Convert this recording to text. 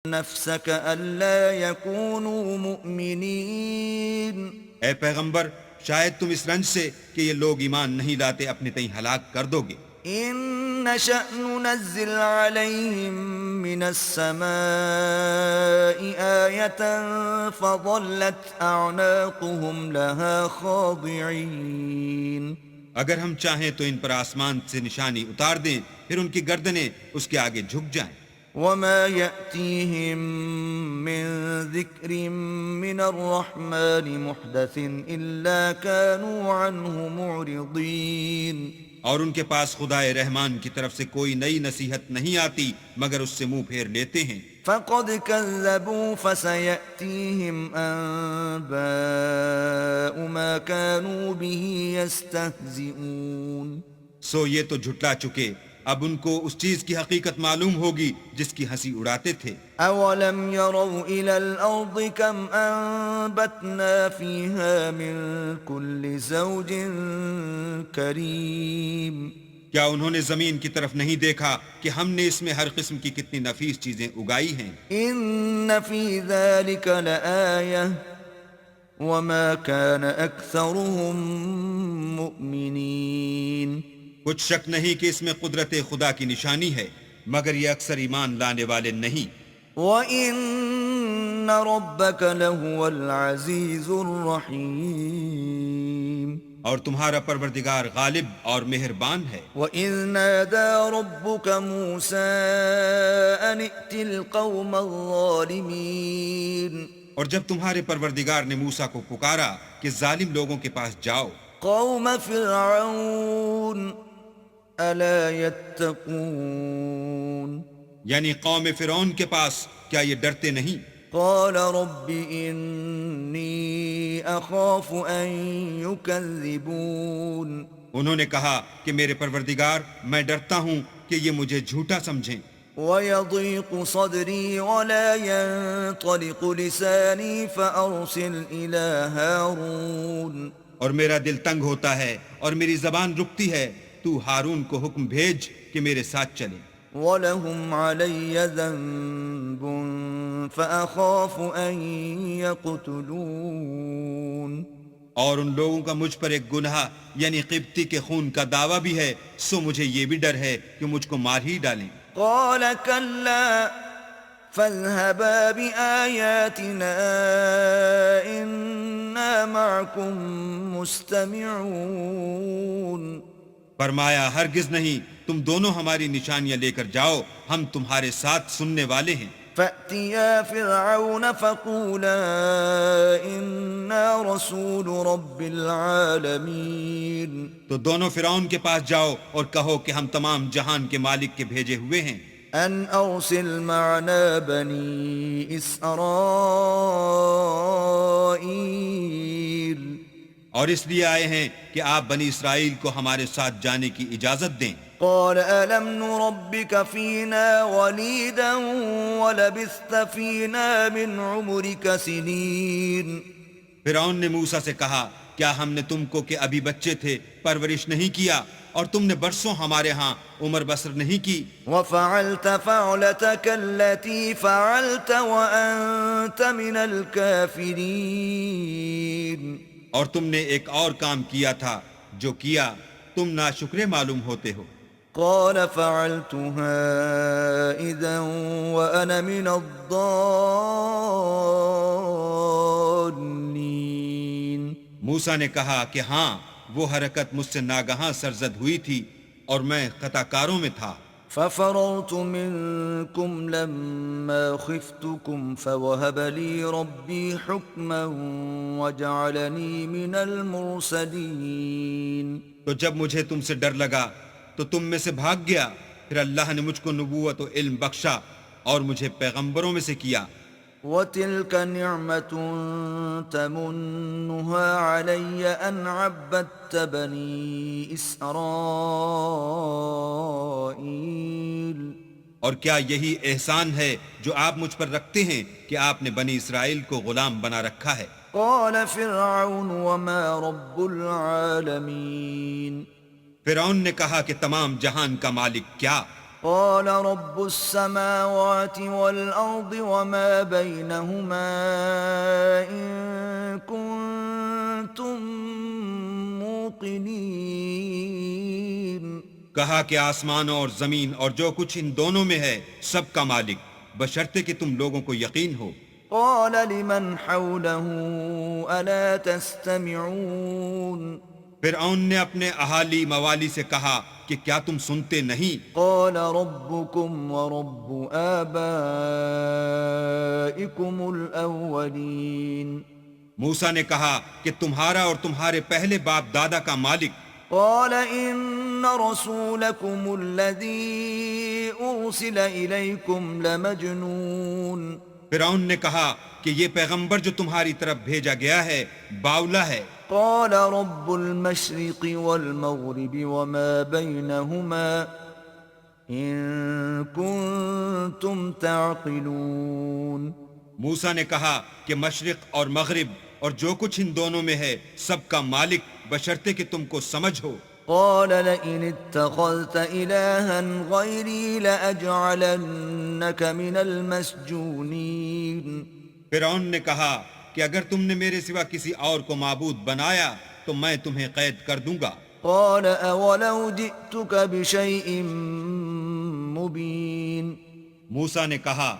نفسك ألا يكونوا مؤمنين اے پیغمبر شاید تم اس رنج سے کہ یہ لوگ ایمان نہیں لاتے اپنے تئیں ہلاک کر دو گے۔ إن نشأ ننزل عليهم من السماء آية فظلت أعناقهم لها خاضعين اگر ہم چاہیں تو ان پر آسمان سے نشانی اتار دیں، پھر ان کی گردنیں اس کے آگے جھک جائیں۔ وما يأتيهم من ذكر من الرحمن محدث إلا كانوا عنه معرضين اور ان کے پاس خدائے رحمان کی طرف سے کوئی نئی نصیحت نہیں آتی مگر اس سے منہ پھیر لیتے ہیں۔ فقد كذبوا فسيأتيهم أنباء ما كانوا به يستهزئون سو یہ تو جھٹلا چکے، اب ان کو اس چیز کی حقیقت معلوم ہوگی جس کی ہنسی اڑاتے تھے۔ أولم يروا إلى الأرض كم أنبتنا فيها من كل زوج كريم کیا انہوں نے زمین کی طرف نہیں دیکھا کہ ہم نے اس میں ہر قسم کی کتنی نفیس چیزیں اگائی ہیں؟ إن في ذلك لآية وما كان أكثرهم مؤمنين کچھ شک نہیں کہ اس میں قدرت خدا کی نشانی ہے، مگر یہ اکثر ایمان لانے والے نہیں۔ وَإِنَّ رَبَّكَ لَهُوَ الْعَزِيزُ الرَّحِيمُ اور تمہارا پروردگار غالب اور مہربان ہے۔ وَإِذْ نَادَى رَبُّكَ مُوسَىٰ أَنِ ائْتِ الْقَوْمَ الظَّالِمِينَ اور جب تمہارے پروردگار نے موسیٰ کو پکارا کہ ظالم لوگوں کے پاس جاؤ، قَوْمَ فِرْعَوْنَ أَلَا يَتَّقُونَ یعنی قوم فرعون کے پاس، کیا یہ ڈرتے نہیں؟ قال رب إني أخاف أن يكذبون انہوں نے کہا کہ میرے پروردگار میں ڈرتا ہوں کہ یہ مجھے جھوٹا سمجھیں۔ ويضيق صدري ولا ينطلق لساني فأرسل إلى هارون اور میرا دل تنگ ہوتا ہے اور میری زبان رکتی ہے، تو ہارون کو حکم بھیج کہ میرے ساتھ چلے۔ ولهم علي ذنب فأخاف أن يقتلون اور ان لوگوں کا مجھ پر ایک گناہ یعنی قبطی کے خون کا دعویٰ بھی ہے، سو مجھے یہ بھی ڈر ہے کہ مجھ کو مار ہی ڈالیں۔ قال كلا فاذهبا بآياتنا إنا معكم مستمعون فرمایا ہرگز نہیں، تم دونوں ہماری نشانیاں لے کر جاؤ، ہم تمہارے ساتھ سننے والے ہیں۔ فأتيا فرعون فقولا إنا رسول رب العالمين تو دونوں فرعون کے پاس جاؤ اور کہو کہ ہم تمام جہان کے مالک کے بھیجے ہوئے ہیں۔ أن أرسل معنا بني إسرائيل اور اس لیے آئے ہیں کہ آپ بنی اسرائیل کو ہمارے ساتھ جانے کی اجازت دیں۔ قال ألم نربك فينا وليدا ولبثت فينا من عمرك سنين فرعون نے موسیٰ سے کہا کیا ہم نے تم کو کہ ابھی بچے تھے پرورش نہیں کیا اور تم نے برسوں ہمارے ہاں عمر بسر نہیں کی؟ وفعلت فعلتك التي فعلت وأنت من الكافرين اور تم نے ایک اور کام کیا تھا جو کیا، تم ناشکرے معلوم ہوتے ہو۔ قال فعلتها إذا وأنا من الضالين موسیٰ نے کہا کہ ہاں، وہ حرکت مجھ سے ناگہاں سرزد ہوئی تھی اور میں خطا کاروں میں تھا۔ ففررت منكم لما خفتكم فوهب لي ربي حكما وجعلني من المرسلين تو جب مجھے تم سے ڈر لگا تو تم میں سے بھاگ گیا، پھر اللہ نے مجھ کو نبوت و علم بخشا اور مجھے پیغمبروں میں سے کیا۔ وتلك نعمة تمنها علي أن عبدت بني إسرائيل اور کیا یہی احسان ہے جو آپ مجھ پر رکھتے ہیں کہ آپ نے بنی اسرائیل کو غلام بنا رکھا ہے؟ قال فرعون وما رب العالمين فرعون نے کہا کہ تمام جہان کا مالک کیا؟ قال رب السماوات والأرض وما بينهما إن كنتم موقنين کہا کہ آسمانوں اور زمین اور جو کچھ ان دونوں میں ہے سب کا مالک، بشرطے کہ تم لوگوں کو یقین ہو۔ قال لمن حوله ألا تستمعون فرعون نے اپنے اہالی موالی سے کہا کہ کیا تم سنتے نہیں؟ قال ربكم ورب آبائكم الأولين موسیٰ نے کہا کہ تمہارا اور تمہارے پہلے باپ دادا کا مالک۔ قال إن رسولكم الذي أرسل إليكم لمجنون فرعون نے کہا کہ یہ پیغمبر جو تمہاری طرف بھیجا گیا ہے باولا ہے۔ قال رب المشرق والمغرب وما بينهما إن كنتم تعقلون موسیٰ نے کہا کہ مشرق اور مغرب اور جو کچھ ان دونوں میں ہے سب کا مالک، بشرطے کہ تم کو سمجھ ہو۔ قال لئن اتخذت إلها غيري لأجعلنك من المسجونين فرعون نے کہا کہ اگر تم نے میرے سوا کسی اور کو معبود بنایا تو میں تمہیں قید کر دوں گا۔ قال أولو جئتك بشيء مبين موسیٰ نے کہا